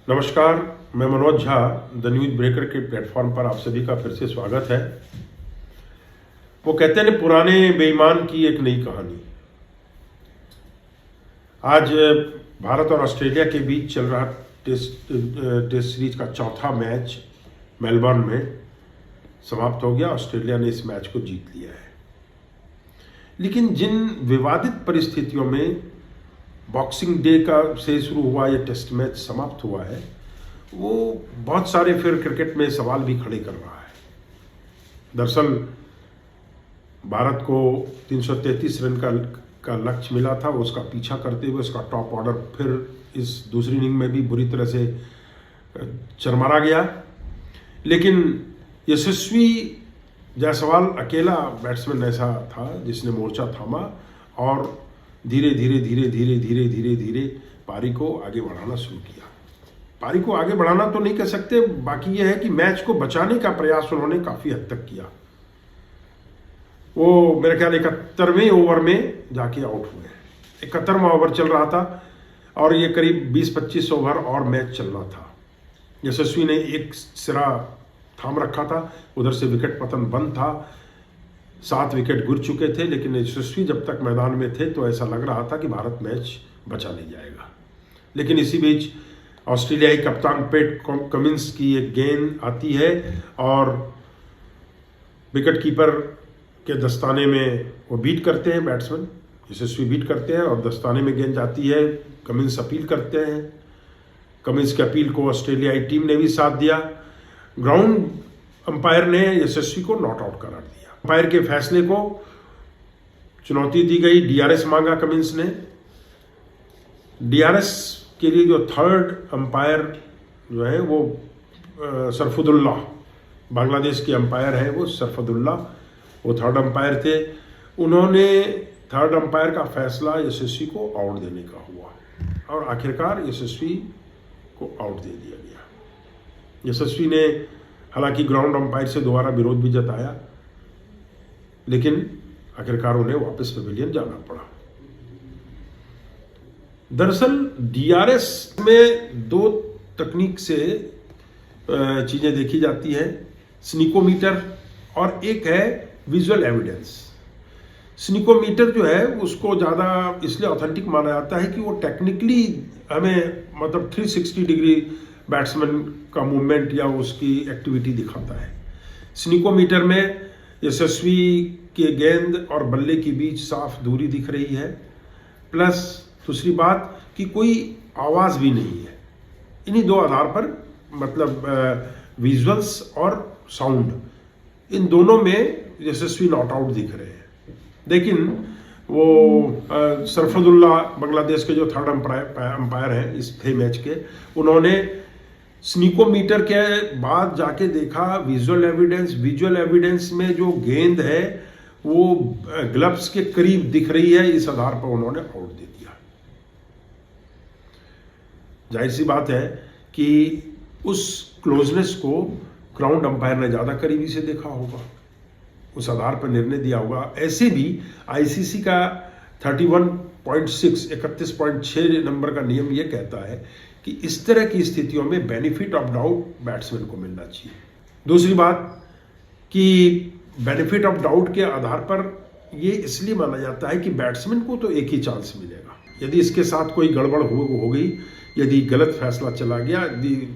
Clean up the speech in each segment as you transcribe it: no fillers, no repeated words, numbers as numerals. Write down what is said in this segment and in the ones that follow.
नमस्कार, मैं Manoj Jha the news breaker के प्लेटफॉर्म पर आप सभी का फिर से स्वागत है। वो कहते हैं पुराने बेईमान की एक नई कहानी। आज भारत और ऑस्ट्रेलिया के बीच चल रहा टेस्ट सीरीज का चौथा मैच मेलबर्न में समाप्त हो गया। ऑस्ट्रेलिया ने इस मैच को जीत लिया है, लेकिन जिन विवादित परिस्थितियों में बॉक्सिंग डे का से शुरू हुआ ये टेस्ट मैच समाप्त हुआ है, वो बहुत सारे फिर क्रिकेट में सवाल भी खड़े कर रहा है। दरअसल भारत को 333 रन का लक्ष्य मिला था, उसका पीछा करते हुए उसका टॉप ऑर्डर फिर इस दूसरी इनिंग में भी बुरी तरह से चरमरा गया। लेकिन यशस्वी जायसवाल अकेला बैट्समैन ऐसा था जिसने मोर्चा थामा और धीरे धीरे पारी को आगे बढ़ाना शुरू किया। पारी को आगे बढ़ाना तो नहीं कह सकते, बाकी यह है कि मैच को बचाने का प्रयास उन्होंने काफी हद तक किया। वो मेरे ख्याल 71वें ओवर में जाके आउट हुए। 71वां ओवर चल रहा था और ये करीब 20-25 ओवर और मैच चलना था। यशस्वी ने एक सिरा थाम रखा था, उधर से विकेट पतन बंद था। 7 विकेट गिर चुके थे, लेकिन यशस्वी जब तक मैदान में थे तो ऐसा लग रहा था कि भारत मैच बचा नहीं जाएगा। लेकिन इसी बीच ऑस्ट्रेलियाई कप्तान पैट कमिंस की एक गेंद आती है और विकेट कीपर के दस्ताने में वो बीट करते हैं, बैट्समैन यशस्वी बीट करते हैं और दस्ताने में गेंद जाती है। कमिंस अपील करते हैं। कमिंस की अपील को ऑस्ट्रेलियाई टीम ने भी साथ दिया। ग्राउंड अंपायर ने यशस्वी को नॉट आउट करार दिया। अंपायर के फैसले को चुनौती दी गई। डीआरएस मांगा कमिंस ने। डीआरएस के लिए जो थर्ड अंपायर जो है वो सरफुदुल्ला, बांग्लादेश के अंपायर हैं वो सरफुदुल्ला, वो थर्ड अंपायर थे। उन्होंने थर्ड अंपायर का फैसला यशस्वी को आउट देने का हुआ और आखिरकार यशस्वी को आउट दे दिया गया। यशस्वी ने हालांकि ग्राउंड अंपायर से दोबारा विरोध भी जताया, लेकिन आखिरकार उन्हें वापस पवेलियन जाना पड़ा। दरअसल डीआरएस में 2 तकनीक से चीजें देखी जाती है, स्निकोमीटर और एक है विजुअल एविडेंस। स्निकोमीटर जो है उसको ज़्यादा इसलिए ऑथेंटिक माना जाता है कि वो टेक्निकली हमें मतलब 360 डिग्री बैट्समैन का मूवमेंट या उसकी एक्टिविटी दिखाता है। स्निकोमीटर में यशस्वी के गेंद और बल्ले के बीच साफ दूरी दिख रही है, प्लस दूसरी बात कि कोई आवाज़ भी नहीं है। इन्हीं 2 आधार पर मतलब विजुअल्स और साउंड, इन दोनों में यशस्वी नॉट आउट दिख रहे हैं। लेकिन वो सरफुदुल्ला बांग्लादेश के जो थर्ड अंपायर हैं इस मैच के, उन्होंने स्निकोमीटर के बाद जाके देखा विजुअल एविडेंस में जो गेंद है वो ग्लव्स के करीब दिख रही है। इस आधार पर उन्होंने आउट दे दिया। जाहिर सी बात है कि उस क्लोजनेस को ग्राउंड अंपायर ने ज्यादा करीबी से देखा होगा, उस आधार पर निर्णय दिया होगा। ऐसे भी आईसीसी का 31.6 नंबर का नियम यह कहता है कि इस तरह की स्थितियों में बेनिफिट ऑफ डाउट बैट्समैन को मिलना चाहिए। दूसरी बात कि बेनिफिट ऑफ डाउट के आधार पर यह इसलिए माना जाता है कि बैट्समैन को तो एक ही चांस मिलेगा। यदि इसके साथ कोई गड़बड़ हो गई, यदि गलत फैसला चला गया, यदि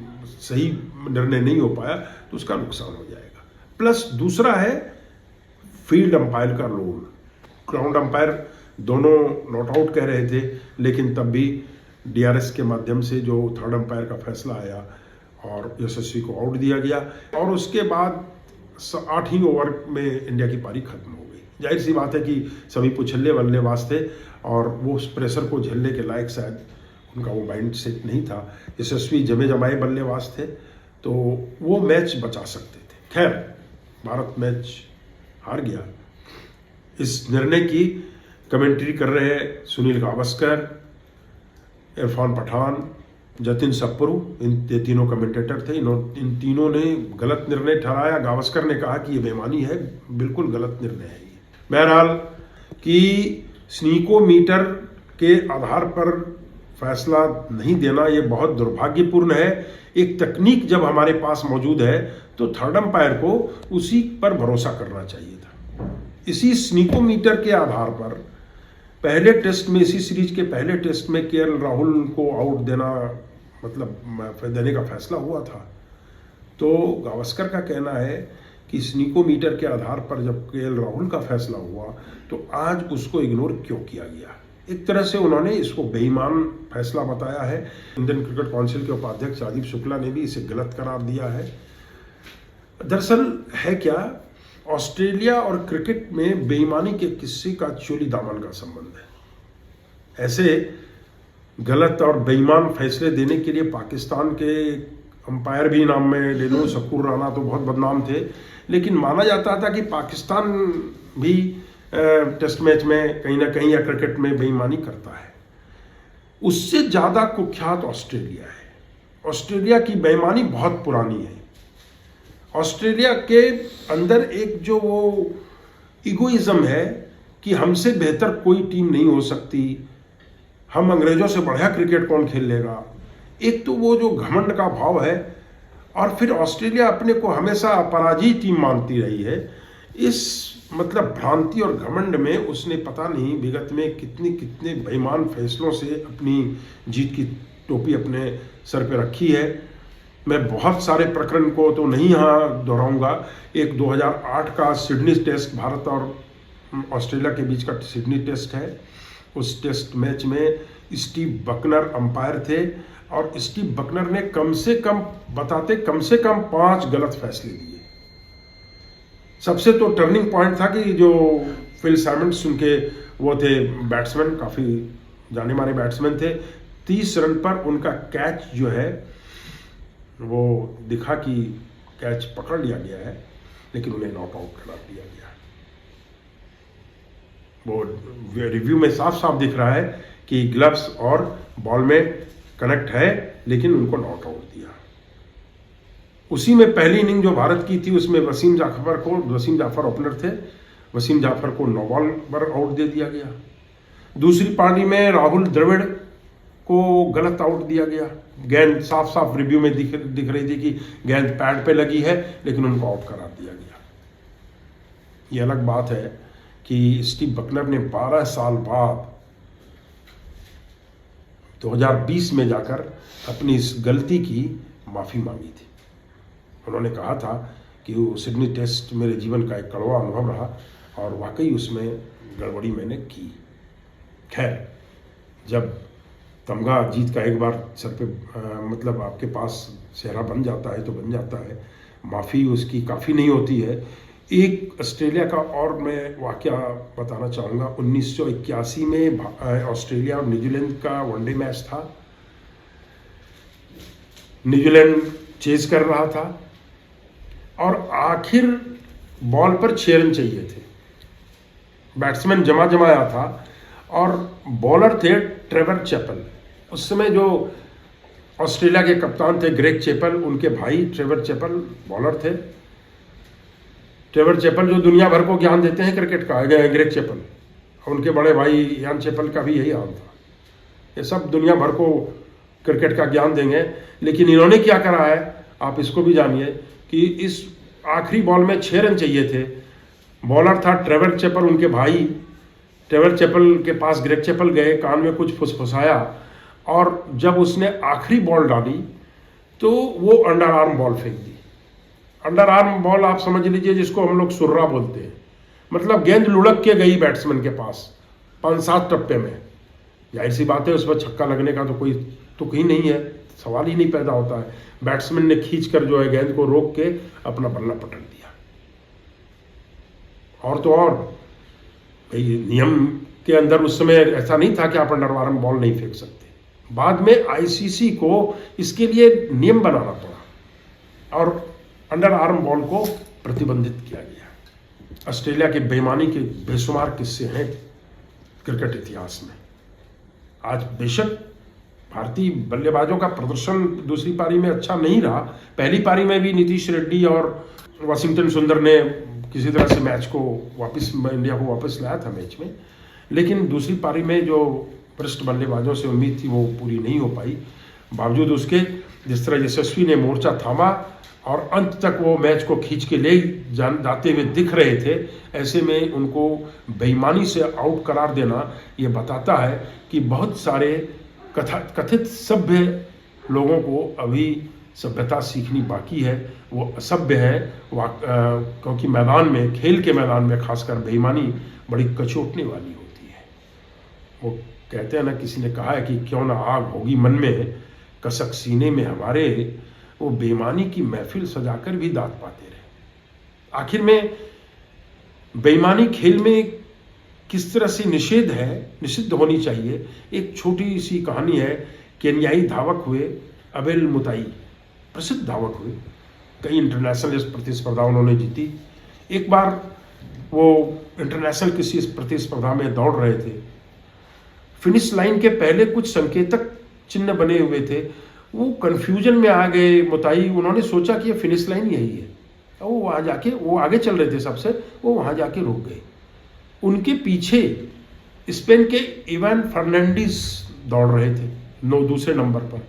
सही निर्णय नहीं हो पाया तो उसका नुकसान हो जाएगा। प्लस दूसरा है फील्ड अंपायर का रोल। ग्राउंड अंपायर दोनों नॉट आउट कह रहे थे, लेकिन तब भी डीआरएस के माध्यम से जो थर्ड अंपायर का फैसला आया और यशस्वी को आउट दिया गया और उसके बाद 8 ओवर में इंडिया की पारी खत्म हो गई। जाहिर सी बात है कि सभी पुछल्ले बल्लेबाज थे और वो उस प्रेशर को झेलने के लायक शायद उनका वो माइंड सेट नहीं था। यशस्वी जमे जमाए बल्लेबाज थे तो वो मैच बचा सकते थे। खैर, भारत मैच हार गया। इस निर्णय की कमेंट्री कर रहे हैं सुनील गावस्कर, इरफान पठान, जतिन सप्रू, इन तीनों कमेंटेटर थे। इन तीनों ने गलत निर्णय ठहराया। गावस्कर ने कहा कि ये बेईमानी है, बिल्कुल गलत निर्णय है ये। बहरहाल कि स्निकोमीटर के आधार पर फैसला नहीं देना ये बहुत दुर्भाग्यपूर्ण है। एक तकनीक जब हमारे पास मौजूद है तो थर्ड अंपायर को उसी पर भरोसा करना चाहिए था। इसी स्नीकोमीटर के आधार पर पहले टेस्ट में, इसी सीरीज के पहले टेस्ट में केएल राहुल को आउट देना देने का फैसला हुआ था। तो गावस्कर का कहना है कि स्नीकोमीटर के आधार पर जब केएल राहुल का फैसला हुआ तो आज उसको इग्नोर क्यों किया गया। एक तरह से उन्होंने इसको बेईमान फैसला बताया है। इंडियन क्रिकेट काउंसिल के उपाध्यक्ष राजीव शुक्ला ने भी इसे गलत करार दिया है। दरअसल है क्या, ऑस्ट्रेलिया और क्रिकेट में बेईमानी के किस्से का चोली दामन का संबंध है। ऐसे गलत और बेईमान फैसले देने के लिए पाकिस्तान के अंपायर भी नाम में ले लो, शकूर राना तो बहुत बदनाम थे, लेकिन माना जाता था कि पाकिस्तान भी टेस्ट मैच में कहीं ना कहीं या क्रिकेट में बेईमानी करता है। उससे ज़्यादा कुख्यात ऑस्ट्रेलिया है। ऑस्ट्रेलिया की बेईमानी बहुत पुरानी है। ऑस्ट्रेलिया के अंदर एक जो वो इगोइज्म है कि हमसे बेहतर कोई टीम नहीं हो सकती, हम अंग्रेजों से बढ़िया क्रिकेट कौन खेल लेगा, एक तो वो जो घमंड का भाव है, और फिर ऑस्ट्रेलिया अपने को हमेशा अपराजित टीम मानती रही है। इस मतलब भ्रांति और घमंड में उसने पता नहीं विगत में कितने कितने बेईमान फैसलों से अपनी जीत की टोपी अपने सर पे रखी है। मैं बहुत सारे प्रकरण को तो नहीं यहाँ दोहराऊंगा। एक 2008 का सिडनी टेस्ट, भारत और ऑस्ट्रेलिया के बीच का सिडनी टेस्ट है। उस टेस्ट मैच में स्टीव बकनर अंपायर थे और स्टीव बकनर ने कम से कम 5 गलत फैसले दिए। सबसे तो टर्निंग पॉइंट था कि जो फिल सैमंड्स उनके वो थे बैट्समैन, काफ़ी जाने माने बैट्समैन थे, 30 रन पर उनका कैच जो है वो दिखा कि कैच पकड़ लिया गया है, लेकिन उन्हें नॉट आउट करा दिया गया। वो रिव्यू में साफ साफ दिख रहा है कि ग्लव्स और बॉल में कनेक्ट है, लेकिन उनको नॉट आउट दिया। उसी में पहली इनिंग जो भारत की थी उसमें वसीम जाफर ओपनर थे, वसीम जाफर को 9 बॉल पर आउट दे दिया गया। दूसरी पारी में राहुल द्रविड़ को गलत आउट दिया गया। गेंद साफ साफ रिव्यू में दिख रही थी कि गेंद पैड पे लगी है, लेकिन उनको आउट करा दिया गया। ये अलग बात है कि स्टीव बकनर ने 12 साल बाद 2020 में जाकर अपनी इस गलती की माफ़ी मांगी थी। उन्होंने कहा था कि वो सिडनी टेस्ट मेरे जीवन का एक कड़वा अनुभव रहा और वाकई उसमें गड़बड़ी मैंने की। खैर, जब तमगा जीत का एक बार सर पे मतलब आपके पास चेहरा बन जाता है तो बन जाता है, माफ़ी उसकी काफ़ी नहीं होती है। एक ऑस्ट्रेलिया का और मैं वाकया बताना चाहूँगा। 1981 में ऑस्ट्रेलिया और न्यूजीलैंड का वनडे मैच था। न्यूजीलैंड चेज कर रहा था और आखिर बॉल पर 6 रन चाहिए थे। बैट्समैन जमाया था और बॉलर थे ट्रेवर चैपल। उस समय जो ऑस्ट्रेलिया के कप्तान थे ग्रेग चैपल, उनके भाई ट्रेवर चैपल बॉलर थे। ट्रेवर चैपल जो दुनिया भर को ज्ञान देते हैं क्रिकेट का, ग्रेग चैपल, और उनके बड़े भाई यान चैपल का भी यही हाल था। ये सब दुनिया भर को क्रिकेट का ज्ञान देंगे, लेकिन इन्होंने क्या करा है आप इसको भी जानिए कि इस आखिरी बॉल में 6 रन चाहिए थे। बॉलर था ट्रेवर चैपल, उनके भाई। ट्रेवर चैपल के पास ग्रेग चैपल गए, कान में कुछ फुसफुसाया और जब उसने आखिरी बॉल डाली तो वो अंडर आर्म बॉल फेंक दी। अंडर आर्म बॉल आप समझ लीजिए जिसको हम लोग सुर्रा बोलते हैं, मतलब गेंद लुढ़क के गई बैट्समैन के पास 5-7 टप्पे में। जाहिर सी बात है उस पर छक्का लगने का तो कोई तुक ही नहीं है, सवाल ही नहीं पैदा होता है। बैट्समैन ने खींचकर जो है गेंद को रोक के अपना बल्ला पटक दिया। और तो और भाई नियम के अंदर उस समय ऐसा नहीं था कि आप अंडर आर्म बॉल नहीं फेंक सकते। बाद में आईसीसी को इसके लिए नियम बनाना पड़ा और अंडर आर्म बॉल को प्रतिबंधित किया गया। ऑस्ट्रेलिया के बेईमानी के बेशुमार किस्से हैं क्रिकेट इतिहास में। आज बेशक भारतीय बल्लेबाजों का प्रदर्शन दूसरी पारी में अच्छा नहीं रहा। पहली पारी में भी नीतीश रेड्डी और वाशिंगटन सुंदर ने किसी तरह से मैच को वापस इंडिया को वापस लाया था मैच में, लेकिन दूसरी पारी में जो वरिष्ठ बल्लेबाजों से उम्मीद थी वो पूरी नहीं हो पाई। बावजूद उसके जिस तरह यशस्वी ने मोर्चा थामा और अंत तक वो मैच को खींच के ले जाते हुए दिख रहे थे, ऐसे में उनको बेईमानी से आउट करार देना ये बताता है कि बहुत सारे कथित सभ्य लोगों को अभी सभ्यता सीखनी बाकी है। वो असभ्य है क्योंकि मैदान में, खेल के मैदान में खासकर बेईमानी बड़ी कचोटने वाली होती है। वो कहते हैं ना, किसी ने कहा है कि क्यों ना आग होगी मन में, कसक सीने में हमारे, वो बेईमानी की महफिल सजाकर भी दांत पाते रहे। आखिर में बेईमानी खेल में किस तरह से निषिद्ध होनी चाहिए। एक छोटी सी कहानी है। केन्याई धावक हुए अबेल मुताई, प्रसिद्ध धावक हुए, कई इंटरनेशनल प्रतिस्पर्धा उन्होंने जीती। एक बार वो इंटरनेशनल किसी प्रतिस्पर्धा में दौड़ रहे थे, फिनिश लाइन के पहले कुछ संकेतक चिन्ह बने हुए थे, वो कंफ्यूजन में आ गए मुताई। उन्होंने सोचा कि ये फिनिश लाइन यही है, वो वहाँ जाके, वो आगे चल रहे थे सबसे, वो वहाँ जाके रुक गए। उनके पीछे स्पेन के इवान फर्नांडिस दौड़ रहे थे दूसरे नंबर पर।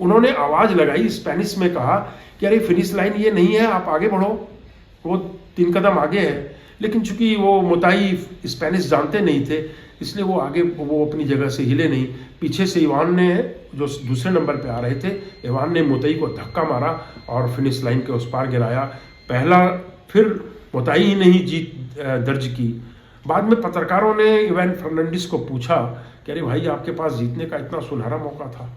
उन्होंने आवाज लगाई, स्पेनिश में कहा कि अरे फिनिश लाइन ये नहीं है, आप आगे बढ़ो। वो 3 कदम आगे है, लेकिन चूंकि वो मुताई स्पेनिश जानते नहीं थे, इसलिए वो अपनी जगह से हिले नहीं। पीछे से इवान ने, जो दूसरे नंबर पे आ रहे थे, इवान ने मुताई को धक्का मारा और फिनिश लाइन के उस पार गिराया। पहला फिर मुताई ही नहीं जीत दर्ज की। बाद में पत्रकारों ने इवान फर्नांडिस को पूछा कि अरे भाई, आपके पास जीतने का इतना सुनहरा मौका था।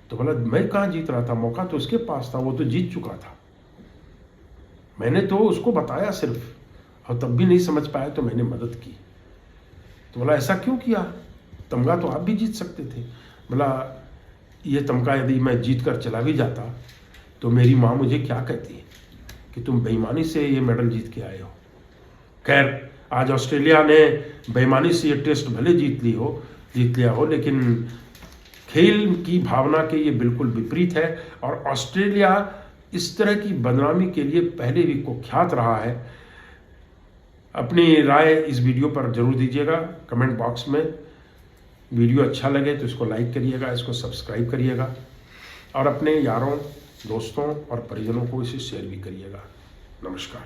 तो बोला, मैं कहाँ जीत रहा था, मौका तो उसके पास था, वो तो जीत चुका था। मैंने तो उसको बताया सिर्फ, और तब भी नहीं समझ पाया तो मैंने मदद की। तो बोला, ऐसा क्यों किया, तमगा तो आप भी जीत सकते थे। बोला, ये तमगा यदि मैं जीत कर चला भी जाता तो मेरी माँ मुझे क्या कहती कि तुम बेईमानी से ये मेडल जीत के आए हो। खैर, आज ऑस्ट्रेलिया ने बेईमानी से ये टेस्ट भले जीत लिया हो, लेकिन खेल की भावना के ये बिल्कुल विपरीत है। और ऑस्ट्रेलिया इस तरह की बदनामी के लिए पहले भी कुख्यात रहा है। अपनी राय इस वीडियो पर जरूर दीजिएगा कमेंट बॉक्स में। वीडियो अच्छा लगे तो इसको लाइक करिएगा, इसको सब्सक्राइब करिएगा, और अपने यारों, दोस्तों और परिजनों को इसे शेयर भी करिएगा। नमस्कार।